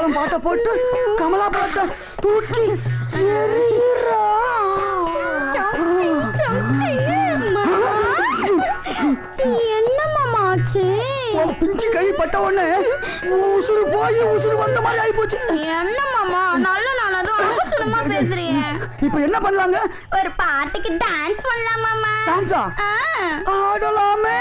கமலாபுரம் பாட்டை போட்டு கமலாபுரத்தை தூக்கி என்ன மாமா ஆச்சு? பிஞ்சு கை பட்ட உடனே உசுறு போய் உசுறு வந்த மாதிரி ஆகி போச்சு. என்ன மாமா நல்ல நானதும் அவசரமா பேசுறீங்க. இப்ப என்ன பண்ணலாங்க? ஒரு பாட்டுக்கு டான்ஸ் பண்ணலாம் மாமா. டான்ஸா? ஆடலாமே.